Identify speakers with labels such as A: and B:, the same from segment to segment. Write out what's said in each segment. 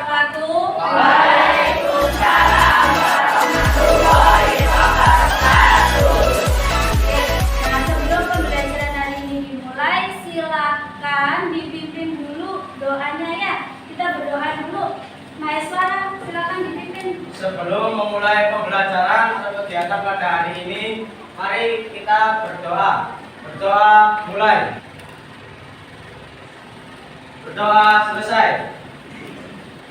A: wabarakatuh.
B: Waalaikumsalam warahmatullahi wabarakatuh.
A: Nah, sebelum pembelajaran hari ini dimulai, silakan dipimpin dulu doanya ya. Kita berdoa dulu. Maeswara, silakan dipimpin.
B: Sebelum memulai pembelajaran atau kegiatan pada hari ini, mari kita berdoa. Berdoa mulai. Berdoa selesai.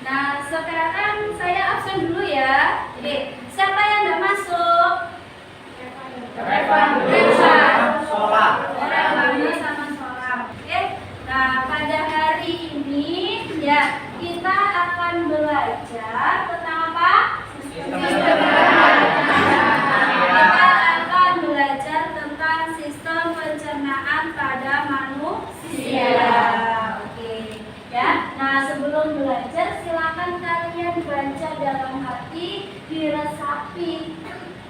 A: Nah, sekarang saya absen dulu ya. Jadi, siapa yang nggak masuk?
B: Reva, sholat.
A: Reva sama sholat. Oke. Nah, pada hari ini ya kita akan belajar tentang apa?
B: Sistem
A: Kita akan belajar tentang sistem pencernaan pada manusia. Oke. Ya. Nah, sebelum belajar silakan kalian baca dalam hati, diresapi.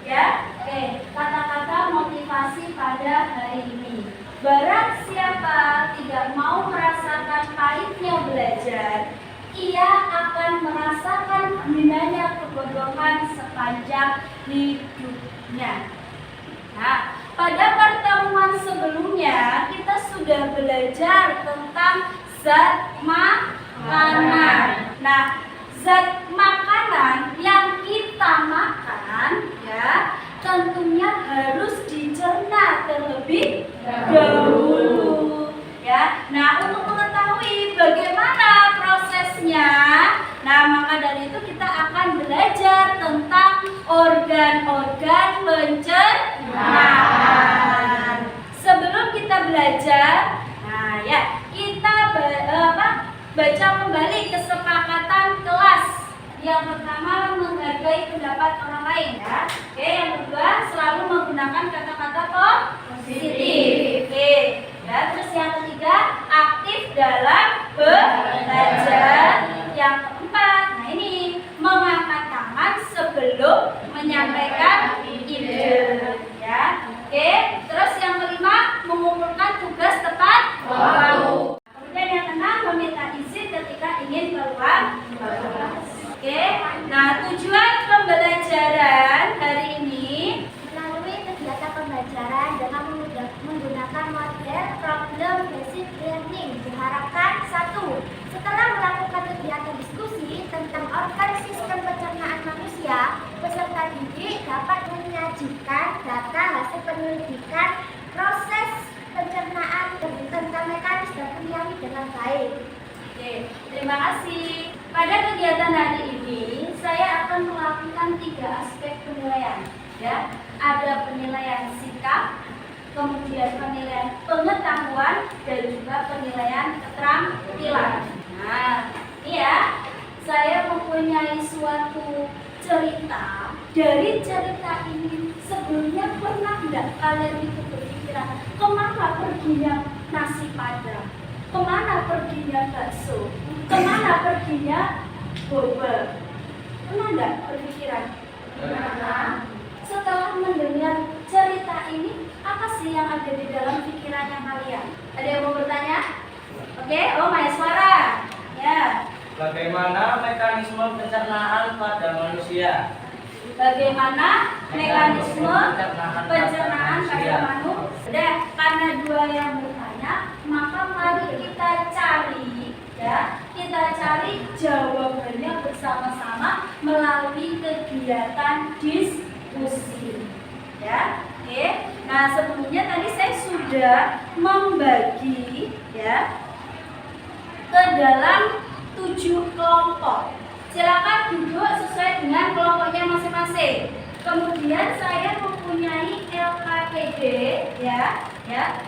A: Ya. Oke, kata-kata motivasi pada hari ini. Barang siapa tidak mau merasakan pahitnya belajar, ia akan merasakan hinanya kebodohan sepanjang hidupnya. Nah, pada pertemuan sebelumnya kita sudah belajar tentang zat makanan. Nah, zat makanan yang kita makan ya tentunya harus dicerna terlebih dahulu ya. Nah, untuk mengetahui bagaimana prosesnya, nah maka dari itu kita akan belajar tentang organ-organ pencernaan. Sebelum kita belajar, nah ya kita baca kembali kesepakatan kelas. Yang pertama, menghargai pendapat orang lain ya. Oke, yang kedua, selalu menggunakan kata-kata positif. Oke. Ya, terus yang ketiga, aktif dalam belajar. Yang keempat, nah ini mengangkat tangan sebelum menyampaikan ide. Ya. Oke, terus yang kelima, mengumpulkan tugas tepat waktu. Kemudian yang keenam, meminta izin ketika ingin keluar kelas. Oke, nah tujuan pembelajaran hari ini
C: melalui kegiatan pembelajaran dengan menggunakan model problem based learning diharapkan 1. Setelah melakukan kegiatan diskusi tentang organ sistem pencernaan manusia, peserta didik dapat menyajikan data hasil penyelidikan proses pencernaan tentang mekanis dan kimiawi dengan baik.
A: Oke, terima kasih. Pada kegiatan hari ini, saya akan melakukan 3 aspek penilaian. Ya, ada penilaian sikap, kemudian penilaian pengetahuan, dan juga penilaian keterampilan. Nah, ini ya, saya mempunyai suatu cerita. Dari cerita ini, sebelumnya pernah tidak kalian itu berpikiran kemana perginya nasi padang? Kemana perginya bakso? Kemana perginya boba? Pernah nggak berpikiran? Pernah. Setelah mendengar cerita ini, apa sih yang ada di dalam pikirannya kalian? Ada yang mau bertanya? Oke, oh Maeswara. Ya.
B: Bagaimana mekanisme pencernaan pada manusia?
A: Bagaimana mekanisme pencernaan pada manusia? Karena 2 yang bertanya, maka mari kita cari ya, kita cari jawabannya bersama-sama melalui kegiatan diskusi. Ya, oke. Nah, sebelumnya tadi saya sudah membagi ya ke dalam 7 kelompok. Silakan duduk sesuai dengan kelompoknya masing-masing. Kemudian saya mempunyai LKPD ya,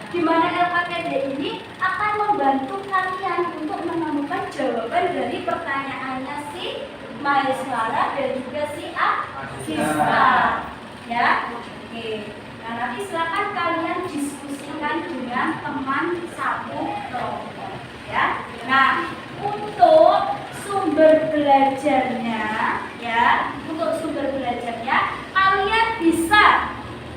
A: di mana LKPD ini akan membantu kalian untuk menemukan jawaban dari pertanyaannya si Maeswara dan juga si Asista. Ya, oke. Nah, nanti silakan kalian diskusikan dengan teman satu kelompok. Ya. Nah, untuk sumber belajarnya ya, kalian bisa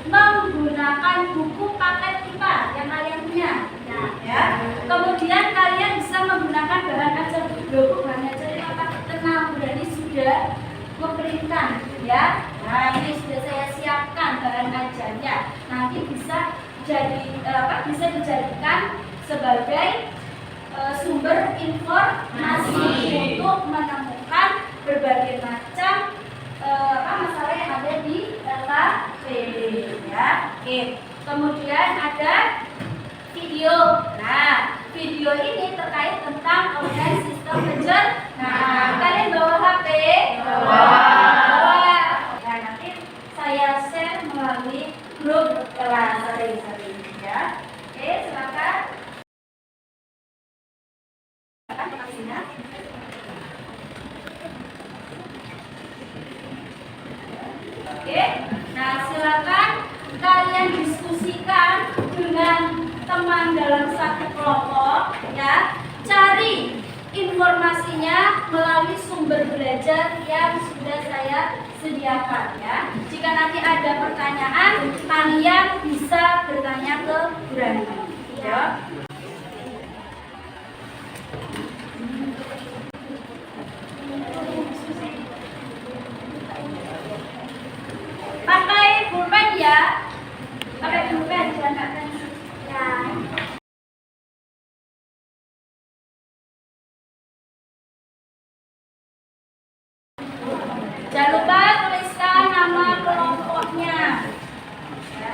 A: menggunakan buku paket IPA yang kalian punya. Nah, ya. Kemudian kalian bisa menggunakan bahan ajar buku bahan ajar apa? Kenal sudah memprintkan ya. Nah, ini sudah saya siapkan bahan ajarnya. Nanti bisa bisa dijadikan sebagai sumber informasi untuk menemukan berbagai macam masalah yang ada di LKPD ya. Oke. Kemudian ada video. Nah, video ini terkait tentang online sistem pencernaan. Kalian bawa HP? Bawa. Nah, nanti saya share melalui grup kelas sering-sering ya. Oke, silakan. Oke, nah silakan kalian diskusikan dengan teman dalam satu kelompok ya. Cari informasinya melalui sumber belajar yang sudah saya sediakan ya. Jika nanti ada pertanyaan, kalian bisa bertanya ke Bu Rani ya. Pakai pulpen ya. Pakai pulpen jangan pensil. Ya. Jangan lupa tuliskan nama kelompoknya. Ya.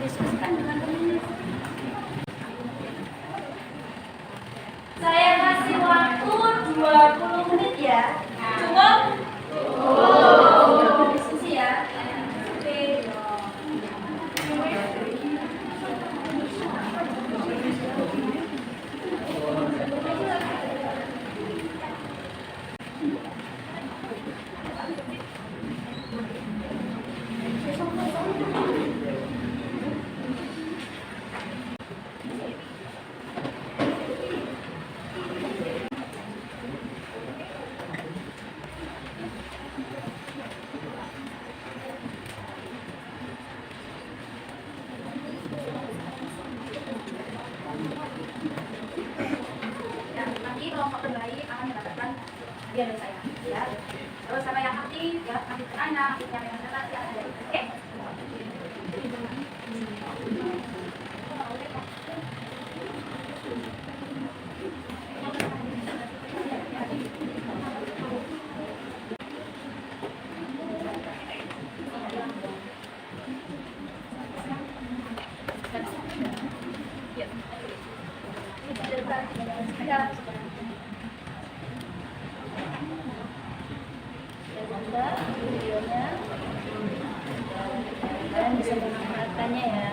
A: Diskusikan dengan teman. Saya kasih waktu 20 menit ya. Cukup? Cukup. Diskusi ya. Oke. Kelompok terbaik akan mendapatkan hadiah dari saya ya. Terus sama yang aktif ya, aktif anak, aktif yang dengan ya, ada. Oke. Videonya kalian bisa memanfaatkannya ya.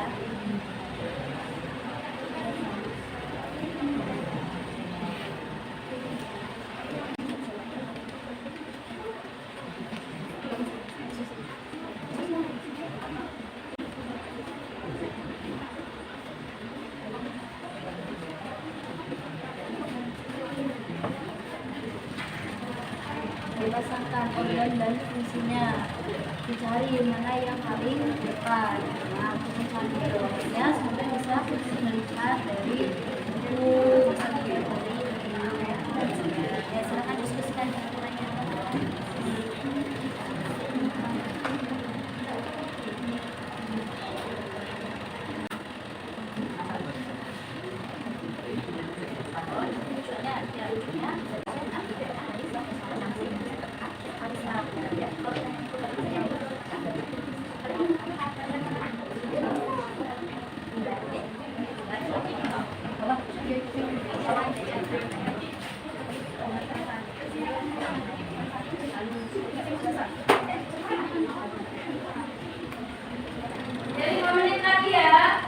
A: Dipasangkan organ dan fungsinya, dicari mana yang paling depan. Nah, untuk mencari organnya sampai bisa melihat dari ya, silakan diskusikan dengan temannya. Jadi 5 menit lagi ya.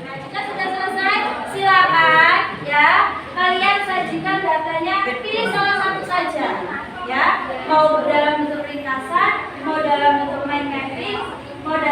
A: Nah, jika sudah selesai, silakan ya kalian sajikan datanya. Pilih salah satu saja ya. Mau dalam bentuk ringkasan, mau dalam bentuk mind mapping, mau dalam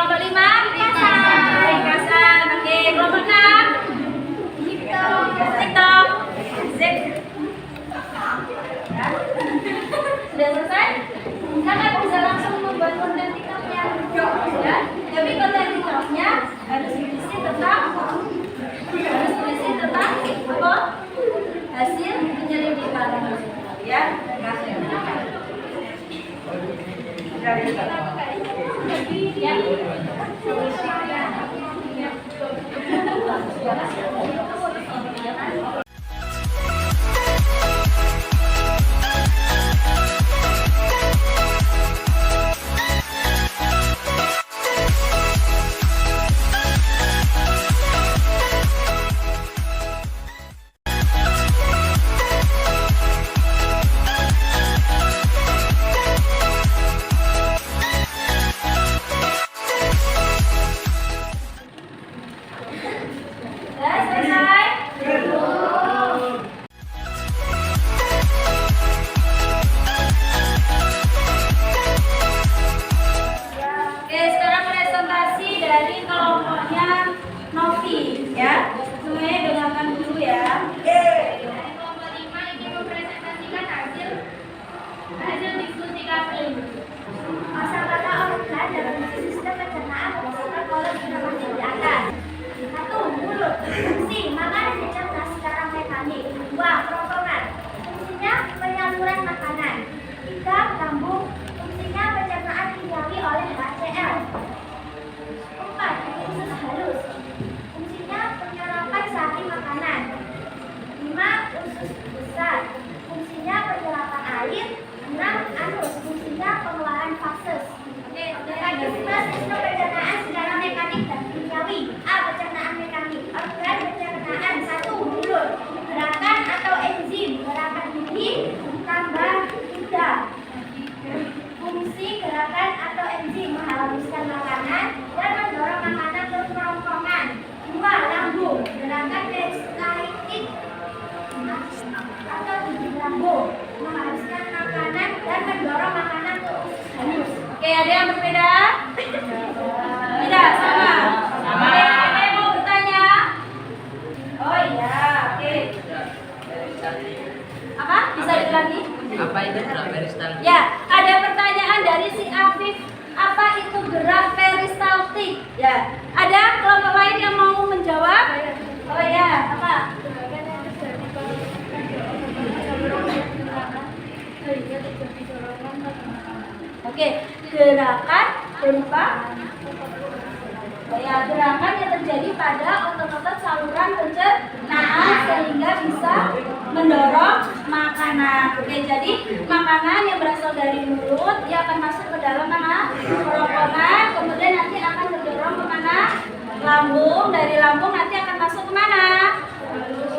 A: kelompok 5 ringkasan. Oke, kelompok 6 TikTok. Sip. Ya. Sudah selesai? Kakak bisa langsung membuat konten TikToknya. Ya. Tapi konten TikToknya harus berisi tentang apa? Hasil penyelidikan. Ya. Ya. Sudah selesai? Oke, sekarang presentasi dari kelompoknya Novi, ya. Semuanya dengarkan dulu ya. Dari kelompok 5 ini mempresentasikan hasil diskusi kami.
C: Kosakata organ dalam sistem pencernaan berdasarkan kolom informasi di atas. 1. Mulut. Fungsi makanan dicerna secara mekanik. 2. Kerongkongan. Fungsinya penyaluran makanan. 3. Lambung. Fungsinya pencernaan kimiawi oleh HCl. 4. Usus halus. Fungsinya penyerapan sari makanan. 5. Usus besar. Fungsinya penyerapan air. 6. Anus. Fungsinya pengeluaran fases.
A: Oke,
C: Mekanisme sistem pencernaan secara mekanik dan kimiawi. A. Pencernaan mekanik. Organ pencernaan. 1. Mulut. Gerakan atau enzim. Gerakan gigi tambah 3. Fungsi gerakan atau enzim menghaluskan makanan dan mendorong makanan ke kerongkongan. 2. Lambung. Gerakan peristaltik atau gigi lambung menghaluskan makanan dan mendorong makanan ke usus halus.
A: Oke, ada yang berbeda? Tidak, sama. Oke, ada yang mau bertanya? Oh iya, oke. Apa? Bisa diulangi?
D: Apa itu gerak peristaltik?
A: Ya, ada pertanyaan dari si Afif. Apa itu gerak peristaltik? Ya, ada kelompok lain yang mau menjawab? Oh ya, apa? Oke, gerakan berupa ya, gerakan yang terjadi pada otot-otot saluran pencernaan sehingga bisa mendorong makanan. Oke, jadi makanan yang berasal dari mulut dia akan masuk ke dalam mana? Kerongkongan, kemudian nanti akan mendorong ke mana? Lambung, dari lambung nanti akan masuk ke mana?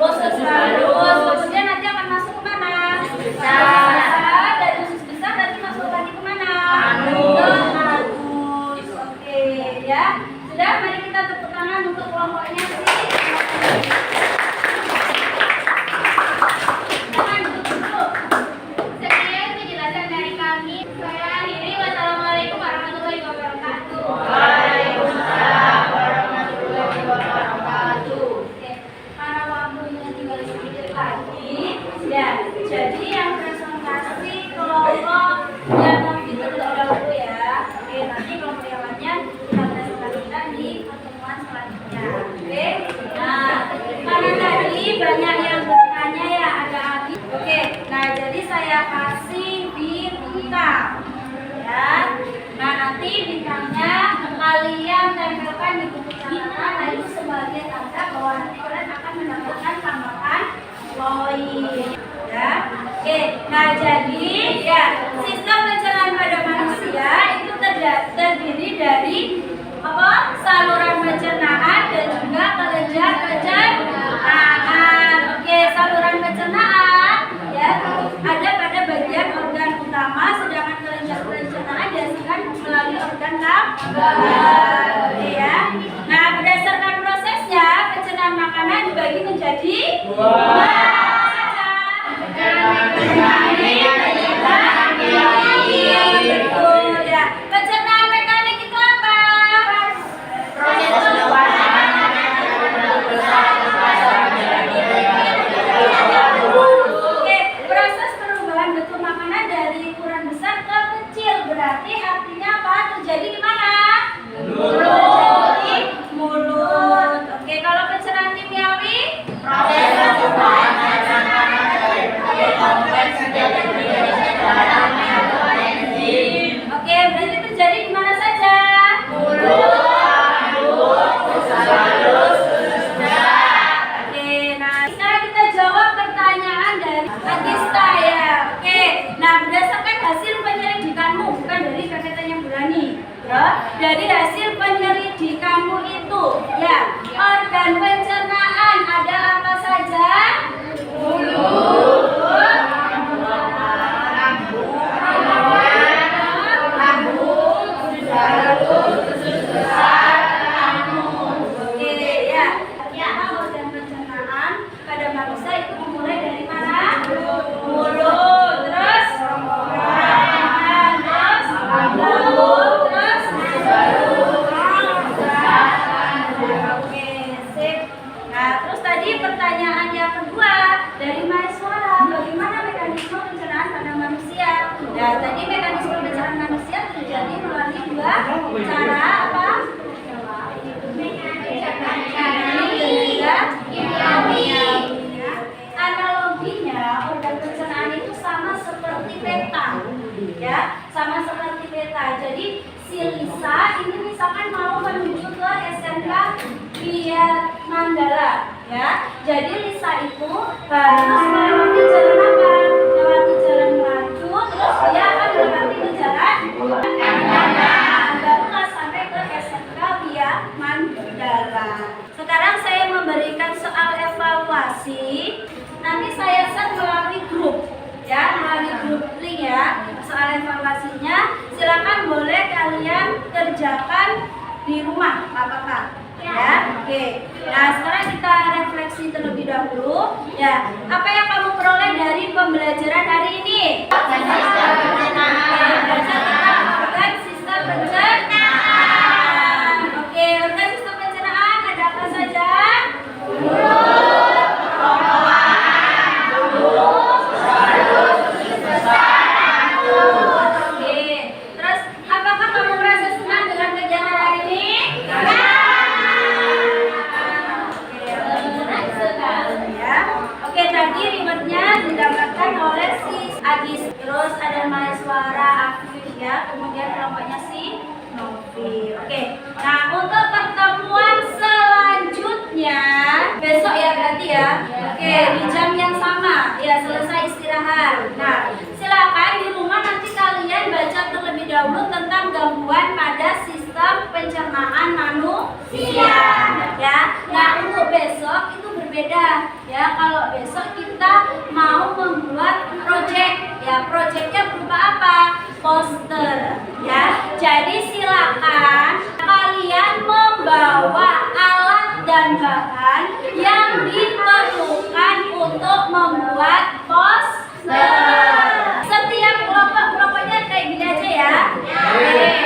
A: Usus halus, kemudian nanti akan masuk ke mana? Besar, dari usus besar nanti masuk lagi ke mana? Anus. Oke, ya. Sudah, mari kita tepuk tangan untuk kelompoknya sih. Sekian penjelasan dari kami. Saya akhiri. Wassalamualaikum warahmatullahi wabarakatuh.
B: Waalaikumsalam warahmatullahi wabarakatuh.
A: Oke, karena waktunya tinggal sedikit lagi, ya. Jadi yang presentasi kelompok yang nanti terlebih dahulu ya. Oke, nanti kelompok yang lainnya kita presentasikan di pertemuan selanjutnya. Oke. Nah, karena tadi banyak yang bertanya ya, ada habis. Oke, nah jadi saya kasih bintang. Ya. Nah, nanti bintangnya kalian tempelkan di buku catatan. Nah, itu sebagai tanda bahwa nanti kalian akan mendapatkan tambahan poin. Ya. Oke, nah jadi ya sistem pencernaan pada manusia itu terdiri dari apa? Saluran pencernaan dan juga kelenjar pencernaan. Oke, saluran pencernaan ya ada pada bagian organ utama, sedangkan kelenjar pencernaan dihasilkan melalui organ tambahan. Oke ya. Nah, berdasarkan prosesnya pencernaan makanan dibagi menjadi dua. Pencernaan mekanik itu apa? dari hasil penyelidikanmu itu. Ya, organ pencernaan ada apa saja? Oke, ya. Apa organ pencernaan pada manusia itu dimulai dari mana? Mulut, terus tangan, terus lambung, terus oke, sip. Nah, terus tadi pertanyaan yang kedua dari Maeswara, bagaimana mekanisme pencernaan pada manusia? Nah, tadi mekanisme pencernaan manusia terjadi melalui dua cara apa? Analoginya organ pencernaan itu sama seperti peta, ya, sama seperti peta. Jadi si Lisa ini misalkan mau menuju ke SMK Biar Mandala, ya. Jadi Lisa itu harus melewati jalan apa? Melewati jalan maju, terus dia akan melewati ke jalan barulah sampai ke SMK Biar Mandala. Sekarang saya memberikan soal evaluasi. Nanti saya set melalui grup, ya, melalui grup link ya. Soal evaluasinya silakan boleh kalian kerjakan di rumah, apa-apa. Ya, oke. Nah, sekarang kita refleksi terlebih dahulu. Ya, apa yang kamu peroleh dari pembelajaran hari ini? Sistem pencernaan. Organ sistem pencernaan. Oke, organ sistem pencernaan ada apa saja? Oke, terus apakah kamu merasa senang dengan kegiatan hari ini? Senang sekali ya. Oke, tadi rewardnya didapatkan oleh si Agis. Terus ada Maeswara, Afif ya. Kemudian kelompoknya si Novi. Oke. Nah, untuk pertemuan selanjutnya besok ya berarti ya. Oke, di jam yang sama. Ya, selesai istirahat. Nah, silakan di rumah nanti kalian baca terlebih dahulu tentang gangguan pada sistem pencernaan manusia. Ya, nah untuk besok itu berbeda. Ya, kalau besok kita mau membuat project. Ya, projectnya berupa apa? Poster. Ya, jadi silakan kalian membawa alat dan bahan yang diperlukan untuk membuat poster. Setiap kelompok-kelompoknya kayak gini aja ya. Oke.